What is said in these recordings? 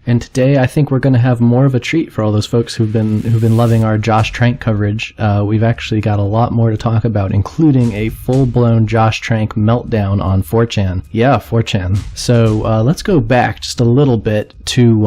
And today, I think we're going to have more of a treat for all those folks who've been loving our Josh Trank coverage. We've actually got a lot more to talk about, including a full-blown Josh Trank meltdown on 4chan. Yeah, 4chan. So let's go back just a little bit to,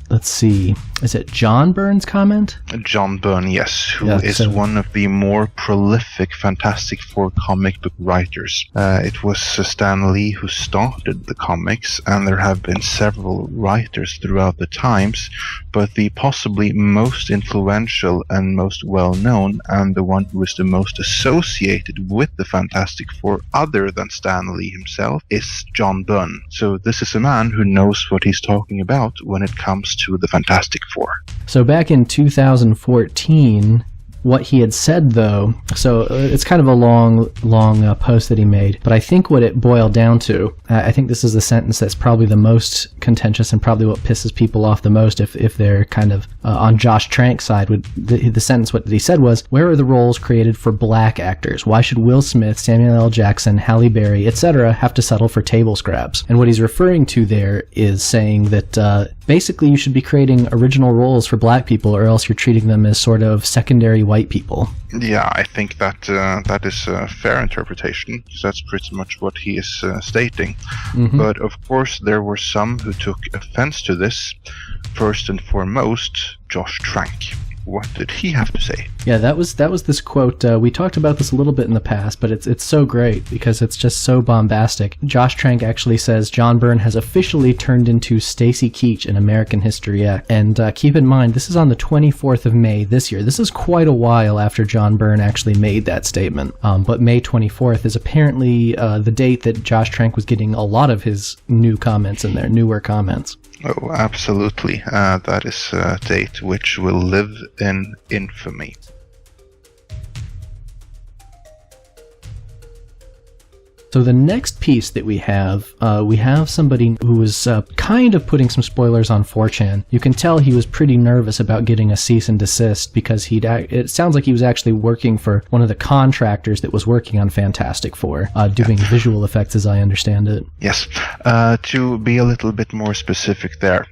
let's see, is it John Byrne's comment? John Byrne, yes, who is one of the more prolific Fantastic Four comic book writers. It was Stan Lee who started the comics, and there have been several writers throughout the times, but the possibly most influential and most well-known, and the one who is the most associated with the Fantastic Four other than Stan Lee himself, is John Byrne. So this is a man who knows what he's talking about when it comes to the Fantastic Four. So back in 2014, what he had said, though, so it's kind of a long post that he made, but I think what it boiled down to, I think this is the sentence that's probably the most contentious and probably what pisses people off the most if they're kind of on Josh Trank's side. The sentence, what he said was, where are the roles created for black actors? Why should Will Smith, Samuel L. Jackson, Halle Berry, etc. have to settle for table scraps? And what he's referring to there is saying that basically you should be creating original roles for black people, or else you're treating them as sort of secondary white people. Yeah, I think that that is a fair interpretation, because that's pretty much what he is stating. Mm-hmm. But of course there were some who took offense to this. First and foremost, Josh Trank. What did he have to say? Yeah, that was this quote. We talked about this a little bit in the past, but it's so great because it's just so bombastic. Josh Trank actually says John Byrne has officially turned into Stacy Keach in American History X. And keep in mind, this is on the 24th of May this year. This is quite a while after John Byrne actually made that statement. But May 24th is apparently the date that Josh Trank was getting a lot of his new comments in there, newer comments. Oh, absolutely. That is a date which will live in infamy. So the next piece that we have somebody who was kind of putting some spoilers on 4chan. You can tell he was pretty nervous about getting a cease and desist because it sounds like he was actually working for one of the contractors that was working on Fantastic Four, doing visual effects as I understand it. Yes. To be a little bit more specific there,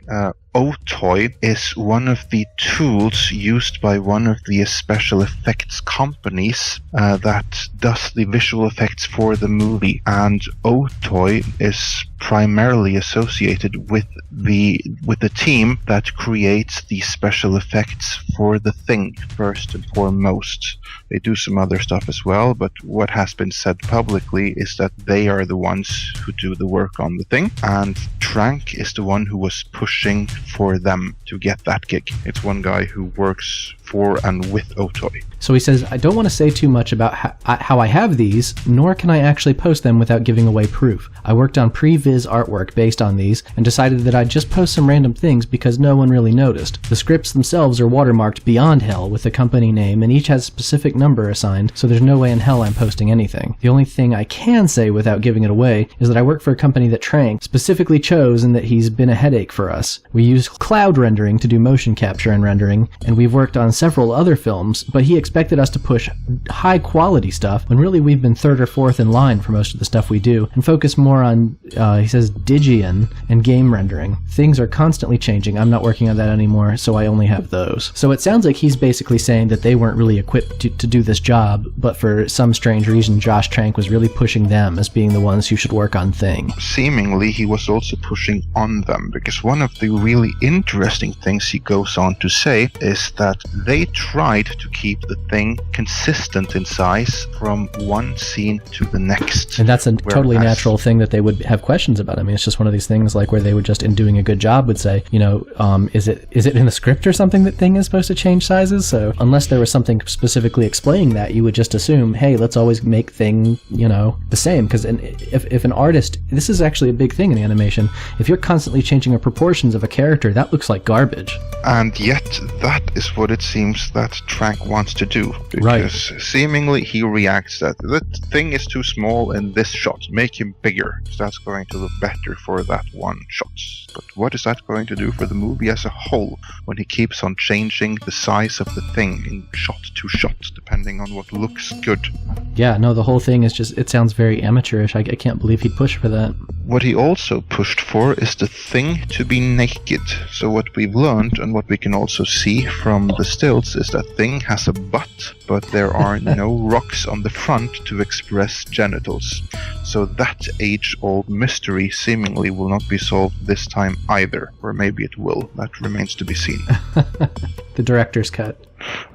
Otoy is one of the tools used by one of the special effects companies that does the visual effects for the movie, and Otoy is primarily associated with the team that creates the special effects for The Thing, first and foremost. They do some other stuff as well, but what has been said publicly is that they are the ones who do the work on The Thing, and Trank is the one who was pushing for them to get that gig. It's one guy who works for and with Otoy. So he says, I don't want to say too much about how I have these, nor can I actually post them without giving away proof. I worked on pre-viz artwork based on these, and decided that I'd just post some random things because no one really noticed. The scripts themselves are watermarked beyond hell with the company name, and each has a specific number assigned, so there's no way in hell I'm posting anything. The only thing I can say without giving it away is that I work for a company that Trank specifically chose and that he's been a headache for us. We use cloud rendering to do motion capture and rendering, and we've worked on several other films, but he expected us to push high quality stuff when really we've been third or fourth in line for most of the stuff we do, and focus more on, he says, Digian and game rendering. Things are constantly changing. I'm not working on that anymore, so I only have those. So it sounds like he's basically saying that they weren't really equipped to do this job, but for some strange reason Josh Trank was really pushing them as being the ones who should work on Thing. Seemingly he was also pushing on them, because one of the really interesting things he goes on to say is that they tried to keep the Thing consistent in size from one scene to the next. And that's a totally natural thing that they would have questions about. I mean, it's just one of these things like where they would just, in doing a good job, would say, you know, is it in the script or something that Thing is supposed to change sizes? So unless there was something specifically explaining that, you would just assume, hey, let's always make Thing, you know, the same. Because if an artist, this is actually a big thing in animation, if you're constantly changing the proportions of a character, that looks like garbage. And yet, that is what it seems seems that Trank wants to do. Because Right. seemingly he reacts that the thing is too small in this shot. Make him bigger. So that's going to look better for that one shot. But what is that going to do for the movie as a whole when he keeps on changing the size of the thing in shot to shot, depending on what looks good? Yeah, no, the whole thing is just, it sounds very amateurish. I can't believe he'd push for that. What he also pushed for is the thing to be naked. So what we've learned, and what we can also see from the stills, is that thing has a butt, but there are no rocks on the front to express genitals. So that age-old mystery seemingly will not be solved this time either. Or maybe it will. That remains to be seen. The director's cut.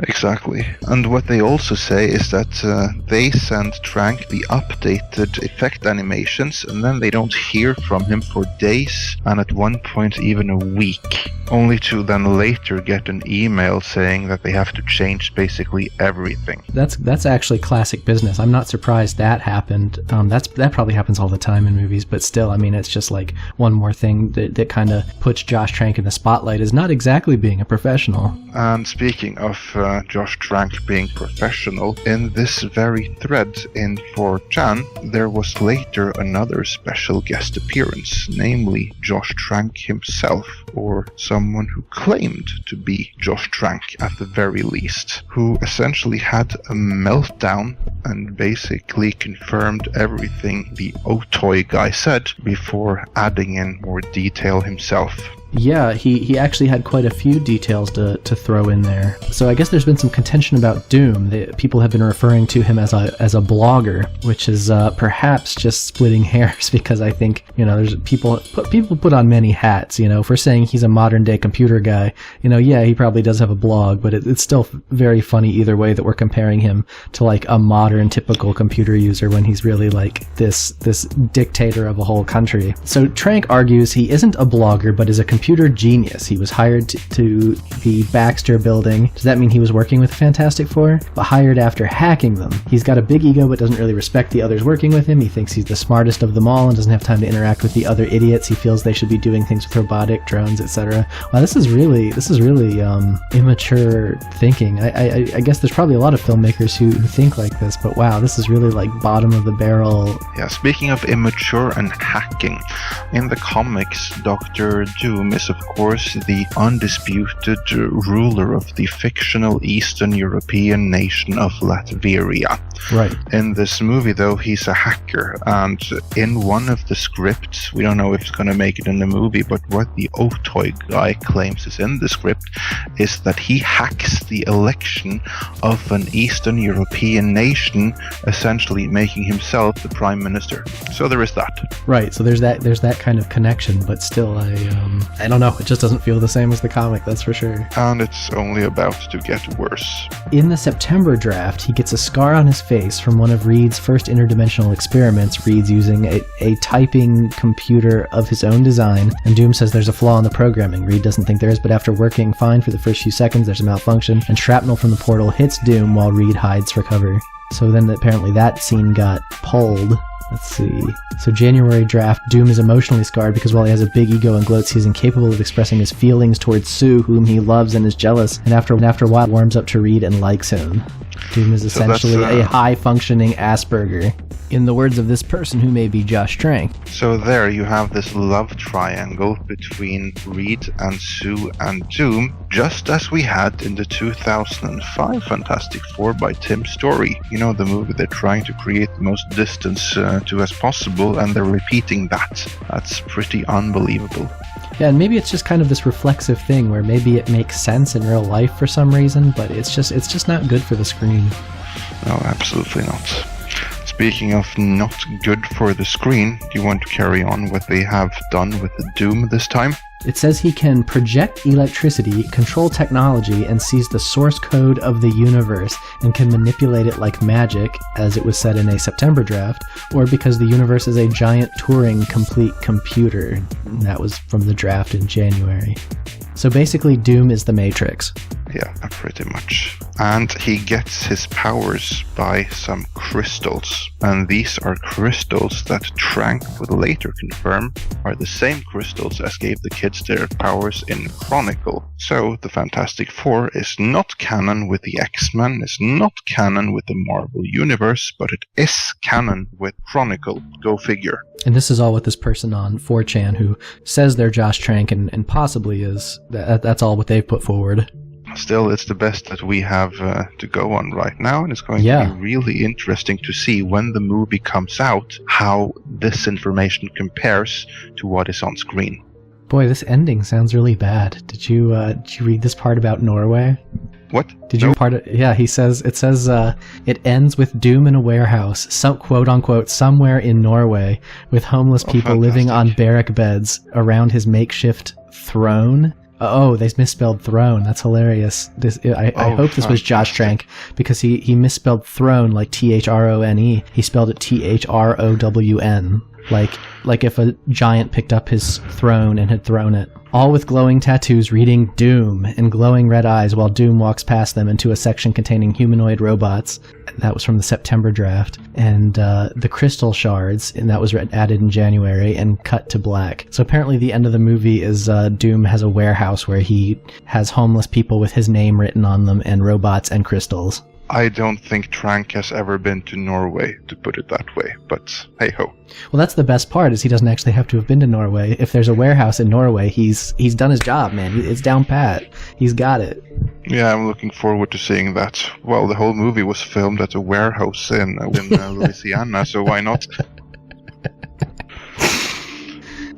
Exactly. And what they also say is that they send Trank the updated effect animations, and then they don't hear from him for days, and at one point even a week, only to then later get an email saying that they have to change basically everything. That's actually classic business. I'm not surprised that happened. That probably happens all the time in movies, but still, I mean, it's just like one more thing that kind of puts Josh Trank in the spotlight as not exactly being a professional. And speaking of Josh Trank being professional, in this very thread in 4chan, there was later another special guest appearance, namely Josh Trank himself, or someone who claimed to be Josh Trank at the very least, who essentially had a meltdown and basically confirmed everything the Otoy guy said before adding in more detail himself. Yeah, he actually had quite a few details to throw in there. So I guess there's been some contention about Doom. People have been referring to him as a blogger, which is perhaps just splitting hairs, because I think, there's people put on many hats. If we're saying he's a modern day computer guy, yeah, he probably does have a blog, but it's still very funny either way that we're comparing him to like a modern typical computer user when he's really like this dictator of a whole country. So Trank argues he isn't a blogger, but is a computer genius. He was hired to the Baxter building. Does that mean he was working with Fantastic Four? But hired after hacking them. He's got a big ego but doesn't really respect the others working with him. He thinks he's the smartest of them all and doesn't have time to interact with the other idiots. He feels they should be doing things with robotic drones, etc. Wow, this is really immature thinking. I guess there's probably a lot of filmmakers who think like this, but wow, this is really like bottom of the barrel. Yeah, speaking of immature and hacking, in the comics, Dr. Doom is of course the undisputed ruler of the fictional Eastern European nation of Latveria. Right. In this movie, though, he's a hacker, and in one of the scripts, we don't know if it's going to make it in the movie, but what the Otoy guy claims is in the script is that he hacks the election of an Eastern European nation, essentially making himself the prime minister. So there is that. Right, so there's that kind of connection, but still, I don't know, it just doesn't feel the same as the comic, that's for sure. And it's only about to get worse. In the September draft, he gets a scar on his face from one of Reed's first interdimensional experiments. Reed's using a typing computer of his own design, and Doom says there's a flaw in the programming. Reed doesn't think there is, but after working fine for the first few seconds, there's a malfunction, and shrapnel from the portal hits Doom while Reed hides for cover. So then apparently that scene got pulled. Let's see. So January draft, Doom is emotionally scarred because while he has a big ego and gloats, he's incapable of expressing his feelings towards Sue, whom he loves and is jealous, and after a while warms up to Reed and likes him. Doom is essentially a high-functioning Asperger, in the words of this person who may be Josh Trank. So there you have this love triangle between Reed and Sue and Doom, just as we had in the 2005 Fantastic Four by Tim Story. The movie they're trying to create the most distance to as possible, and they're repeating that. That's pretty unbelievable. Yeah, and maybe it's just kind of this reflexive thing where maybe it makes sense in real life for some reason, but it's just not good for the screen. No, absolutely not. Speaking of not good for the screen, do you want to carry on what they have done with Doom this time? It says he can project electricity, control technology, and sees the source code of the universe, and can manipulate it like magic, as it was said in a September draft, or because the universe is a giant Turing complete computer. That was from the draft in January. So basically, Doom is the Matrix. Yeah, pretty much. And he gets his powers by some crystals. And these are crystals that Trank would later confirm are the same crystals as gave the kids their powers in Chronicle. So the Fantastic Four is not canon with the X-Men, is not canon with the Marvel Universe, but it is canon with Chronicle. Go figure. And this is all with this person on 4chan who says they're Josh Trank and possibly is. That's all what they've put forward. Still, it's the best that we have to go on right now, and it's going to be really interesting to see when the movie comes out how this information compares to what is on screen. Boy, this ending sounds really bad. Did you read this part about Norway? What? He says it ends with Doom in a warehouse, some quote unquote somewhere in Norway, with homeless people living on barrack beds around his makeshift throne. Oh, they misspelled throne. That's hilarious. I hope this was Josh Trank, because he misspelled throne like THRONE. He spelled it THROWN. Like if a giant picked up his throne and had thrown it. All with glowing tattoos reading Doom and glowing red eyes while Doom walks past them into a section containing humanoid robots. That was from the September draft. And the crystal shards, and that was added in January and cut to black. So apparently the end of the movie is Doom has a warehouse where he has homeless people with his name written on them and robots and crystals. I don't think Trank has ever been to Norway, to put it that way, but hey-ho. Well, that's the best part, is he doesn't actually have to have been to Norway. If there's a warehouse in Norway, he's done his job, man. It's down pat. He's got it. Yeah, I'm looking forward to seeing that. Well, the whole movie was filmed at a warehouse in Louisiana, so why not?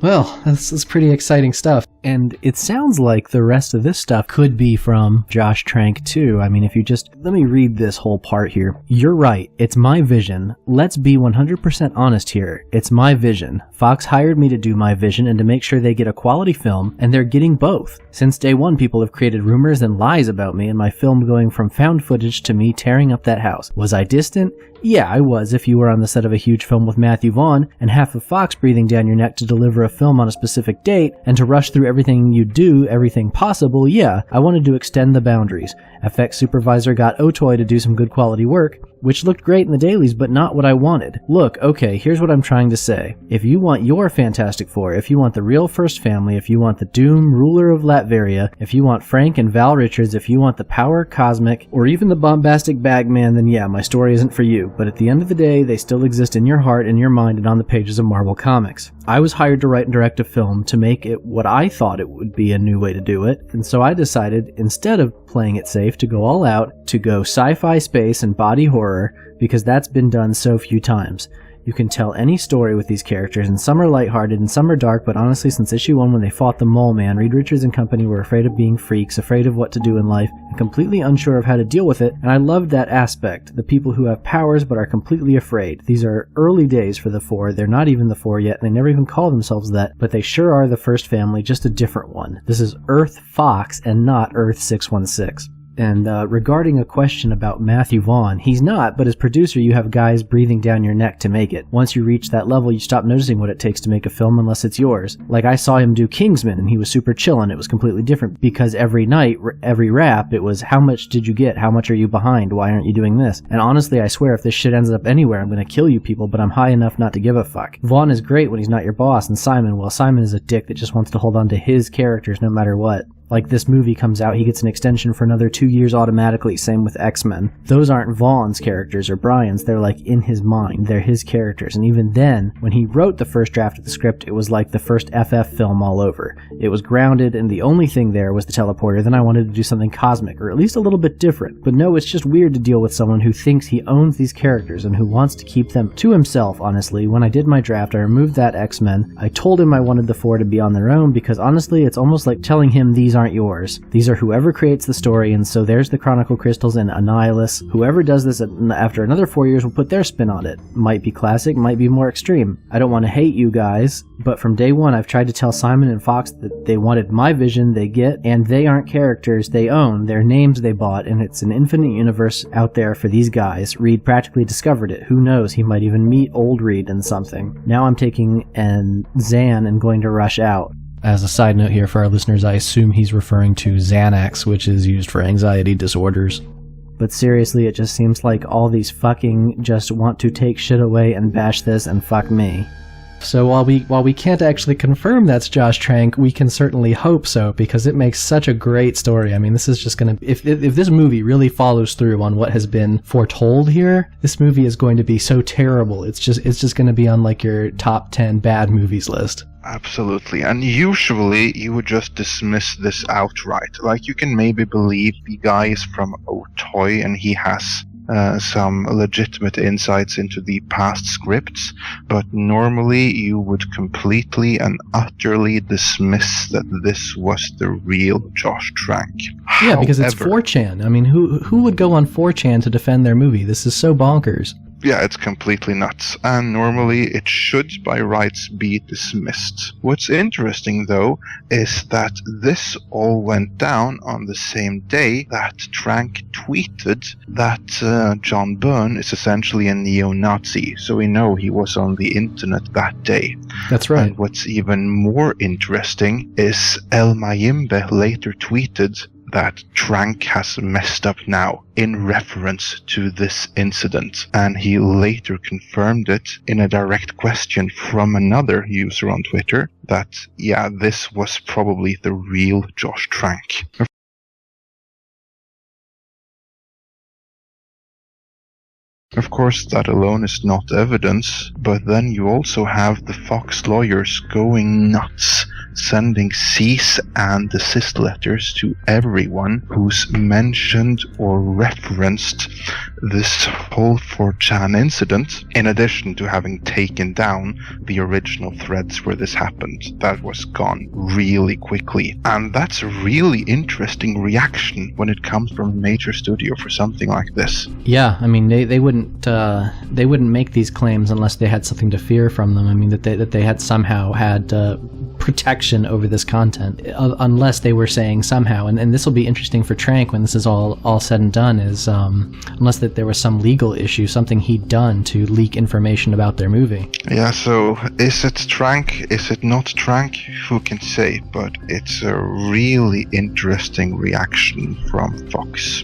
Well, that's pretty exciting stuff. And it sounds like the rest of this stuff could be from Josh Trank too. I mean, if you just... Let me read this whole part here. You're right. It's my vision. Let's be 100% honest here. It's my vision. Fox hired me to do my vision and to make sure they get a quality film, and they're getting both. Since day one, people have created rumors and lies about me and my film going from found footage to me tearing up that house. Was I distant? Yeah, I was if you were on the set of a huge film with Matthew Vaughn and half of Fox breathing down your neck to deliver a film on a specific date and to rush through everything you do, everything possible. Yeah, I wanted to extend the boundaries. FX supervisor got Otoy to do some good quality work, which looked great in the dailies, but not what I wanted. Look, okay, here's what I'm trying to say. If you want your Fantastic Four, if you want the real First Family, if you want the Doom, ruler of Latveria, if you want Frank and Val Richards, if you want the Power Cosmic, or even the bombastic Bagman, then yeah, my story isn't for you. But at the end of the day, they still exist in your heart, in your mind, and on the pages of Marvel Comics. I was hired to write and direct a film to make it what I thought it would be a new way to do it, and so I decided, instead of playing it safe, to go all out, to go sci-fi, space, and body horror, because that's been done so few times. You can tell any story with these characters, and some are lighthearted and some are dark, but honestly, since issue 1 when they fought the Mole Man, Reed Richards and company were afraid of being freaks, afraid of what to do in life, and completely unsure of how to deal with it, and I loved that aspect. The people who have powers but are completely afraid. These are early days for the Four. They're not even the Four yet, and they never even call themselves that, but they sure are the First Family, just a different one. This is Earth Fox and not Earth 616. And regarding a question about Matthew Vaughn, he's not, but as producer you have guys breathing down your neck to make it. Once you reach that level, you stop noticing what it takes to make a film unless it's yours. Like I saw him do Kingsman and he was super chill and it was completely different because every night, every rap, it was how much did you get? How much are you behind? Why aren't you doing this? And honestly, I swear if this shit ends up anywhere, I'm gonna kill you people, but I'm high enough not to give a fuck. Vaughn is great when he's not your boss, and Simon, well, Simon is a dick that just wants to hold on to his characters no matter what. Like this movie comes out, he gets an extension for another 2 years automatically, same with X-Men. Those aren't Vaughn's characters or Brian's, they're like in his mind, they're his characters. And even then, when he wrote the first draft of the script, it was like the first FF film all over. It was grounded, and the only thing there was the teleporter. Then I wanted to do something cosmic, or at least a little bit different. But no, it's just weird to deal with someone who thinks he owns these characters and who wants to keep them to himself, honestly. When I did my draft, I removed that X-Men. I told him I wanted the Four to be on their own, because honestly, it's almost like telling him these aren't yours. These are whoever creates the story, and so there's the Chronicle Crystals and Annihilus. Whoever does this after another 4 years will put their spin on it. Might be classic, might be more extreme. I don't want to hate you guys, but from day one I've tried to tell Simon and Fox that they wanted my vision, they get, and they aren't characters they own, they're names they bought, and it's an infinite universe out there for these guys. Reed practically discovered it. Who knows, he might even meet old Reed in something. Now I'm taking an Zan and going to rush out. As a side note here for our listeners, I assume he's referring to Xanax, which is used for anxiety disorders. But seriously, it just seems like all these fucking just want to take shit away and bash this and fuck me. So while we can't actually confirm that's Josh Trank, we can certainly hope so, because it makes such a great story. I mean, this is just gonna, if this movie really follows through on what has been foretold here, this movie is going to be so terrible. It's just gonna be on like your top 10 bad movies list. Absolutely. And usually you would just dismiss this outright. Like, you can maybe believe the guy is from Otoy and he has some legitimate insights into the past scripts, but normally you would completely and utterly dismiss that this was the real Josh Trank. Yeah, because it's 4chan. I mean, who would go on 4chan to defend their movie? This is so bonkers. Yeah, it's completely nuts, and normally it should by rights be dismissed. What's interesting though is that this all went down on the same day that Trank tweeted that John Byrne is essentially a neo-Nazi, so we know he was on the internet that day. That's right. And what's even more interesting is El Mayimbe later tweeted that Trank has messed up now in reference to this incident, and he later confirmed it in a direct question from another user on Twitter that, yeah, this was probably the real Josh Trank. Of course, that alone is not evidence, but then you also have the Fox lawyers going nuts, sending cease and desist letters to everyone who's mentioned or referenced this whole 4chan incident, in addition to having taken down the original threads where this happened. That was gone really quickly. And that's a really interesting reaction when it comes from a major studio for something like this. Yeah, I mean, they wouldn't make these claims unless they had something to fear from them. I mean, that they had somehow had protection over this content, unless they were saying somehow, and this will be interesting for Trank when this is all said and done, is unless that there was some legal issue, something he'd done to leak information about their movie. Yeah, so is it Trank? Is it not Trank? Who can say? But it's a really interesting reaction from Fox.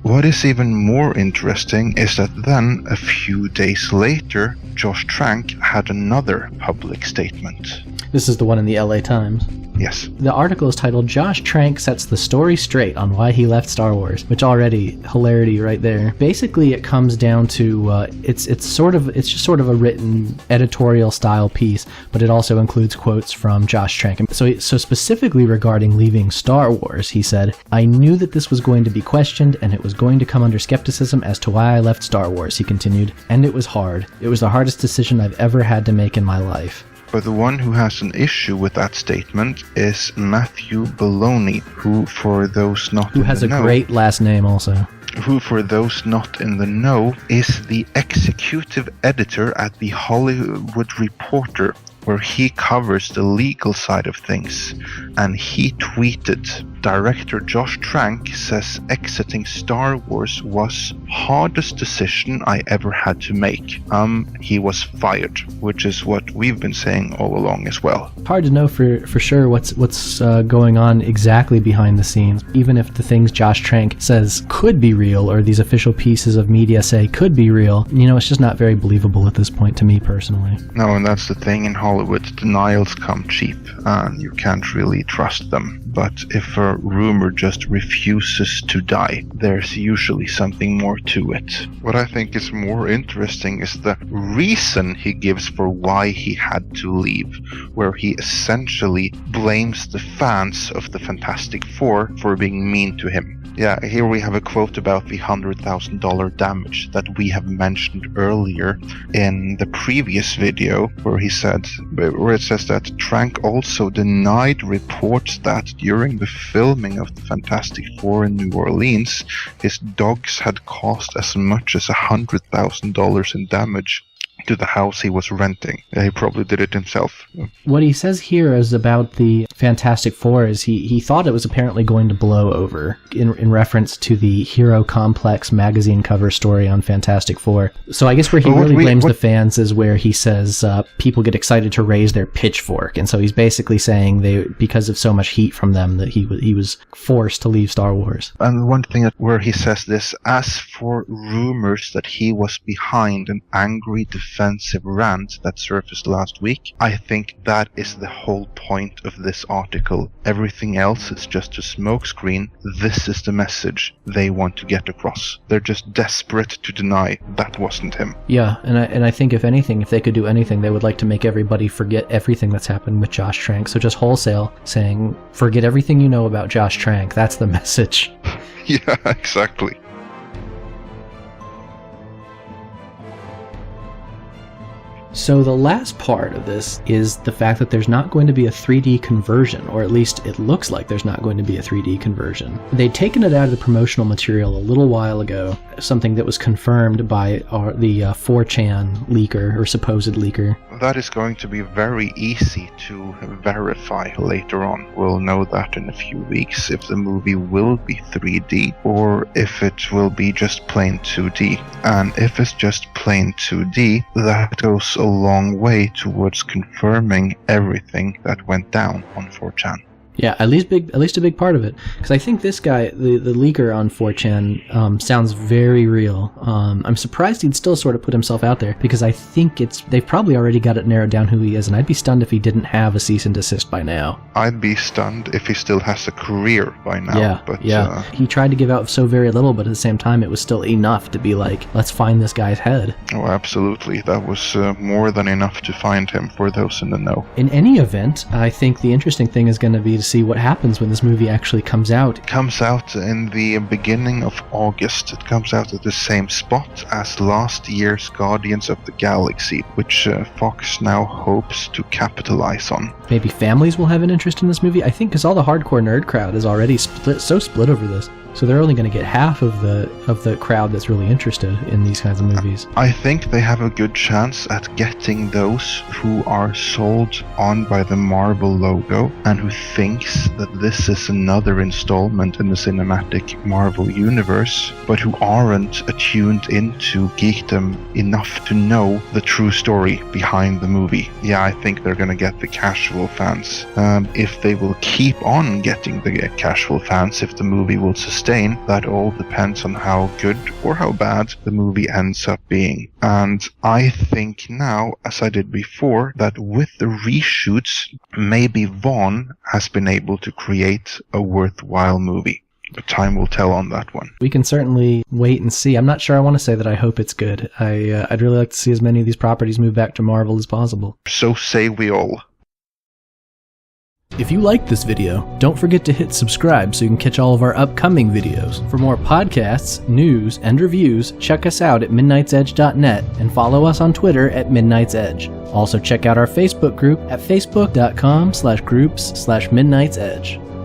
What is even more interesting is that then, a few days later, Josh Trank had another public statement. This is the one in the LA Times. Yes. The article is titled "Josh Trank Sets the Story Straight on Why He Left Star Wars," which already hilarity right there. Basically, it comes down to it's just sort of a written editorial style piece, but it also includes quotes from Josh Trank. So specifically regarding leaving Star Wars, he said, "I knew that this was going to be questioned, and it was going to come under skepticism as to why I left Star Wars," he continued, "and it was hard. It was the hardest decision I've ever had to make in my life." But the one who has an issue with that statement is Matthew Baloney, who, for those not in the know... Who has a great last name also. Who, for those not in the know, is the executive editor at The Hollywood Reporter, where he covers the legal side of things. And he tweeted, "Director Josh Trank says exiting Star Wars was hardest decision I ever had to make. He was fired," which is what we've been saying all along as well. Hard to know for sure what's going on exactly behind the scenes. Even if the things Josh Trank says could be real, or these official pieces of media say could be real, it's just not very believable at this point to me personally. No, and that's the thing in Hollywood. Denials come cheap, and you can't really trust them. But if a rumor just refuses to die, there's usually something more to it. What I think is more interesting is the reason he gives for why he had to leave, where he essentially blames the fans of the Fantastic Four for being mean to him. Yeah, here we have a quote about the $100,000 damage that we have mentioned earlier in the previous video, where it says that Trank also denied reports that during the filming of the Fantastic Four in New Orleans, his dogs had caused as much as $100,000 in damage to the house he was renting. He probably did it himself. What he says here is about the Fantastic Four is he thought it was apparently going to blow over in reference to the Hero Complex magazine cover story on Fantastic Four. So I guess where he really blames the fans is where he says people get excited to raise their pitchfork. And so he's basically saying because of so much heat from them that he was forced to leave Star Wars. And one thing where he says this, as for rumors that he was behind an angry defensive rant that surfaced last week, I think that is the whole point of this article. Everything else is just a smokescreen. This is the message they want to get across. They're just desperate to deny that wasn't him. Yeah, and I think if anything, if they could do anything, they would like to make everybody forget everything that's happened with Josh Trank. So just wholesale saying, forget everything you know about Josh Trank. That's the message. Yeah, exactly. So the last part of this is the fact that there's not going to be a 3D conversion, or at least it looks like there's not going to be a 3D conversion. They'd taken it out of the promotional material a little while ago, something that was confirmed by the 4chan leaker, or supposed leaker. That is going to be very easy to verify later on. We'll know that in a few weeks if the movie will be 3D or if it will be just plain 2D. And if it's just plain 2D, that goes a long way towards confirming everything that went down on 4chan. Yeah, at least a big part of it. Because I think this guy, the leaker on 4chan, sounds very real. I'm surprised he'd still sort of put himself out there, because I think they've probably already got it narrowed down who he is, and I'd be stunned if he didn't have a cease and desist by now. I'd be stunned if he still has a career by now. Yeah. He tried to give out so very little, but at the same time, it was still enough to be like, let's find this guy's head. Oh, absolutely. That was more than enough to find him, for those in the know. In any event, I think the interesting thing is going to be to see what happens when this movie actually comes out. It comes out in the beginning of August. It comes out at the same spot as last year's Guardians of the Galaxy, which Fox now hopes to capitalize on. Maybe families will have an interest in this movie, I think, because all the hardcore nerd crowd is already split over this. So they're only going to get half of the crowd that's really interested in these kinds of movies. I think they have a good chance at getting those who are sold on by the Marvel logo and who thinks that this is another installment in the cinematic Marvel universe, but who aren't attuned into geekdom enough to know the true story behind the movie. Yeah, I think they're going to get the casual fans. If they will keep on getting the casual fans, if the movie will sustain, that all depends on how good or how bad the movie ends up being. And I think now, as I did before, that with the reshoots, maybe Vaughn has been able to create a worthwhile movie. But time will tell on that one. We can certainly wait and see. I'm not sure I want to say that I hope it's good. I'd really like to see as many of these properties move back to Marvel as possible. So say we all. If you liked this video, don't forget to hit subscribe so you can catch all of our upcoming videos. For more podcasts, news, and reviews, check us out at midnightsedge.net and follow us on Twitter at midnightsedge. Also check out our Facebook group at facebook.com/groups/midnightsedge.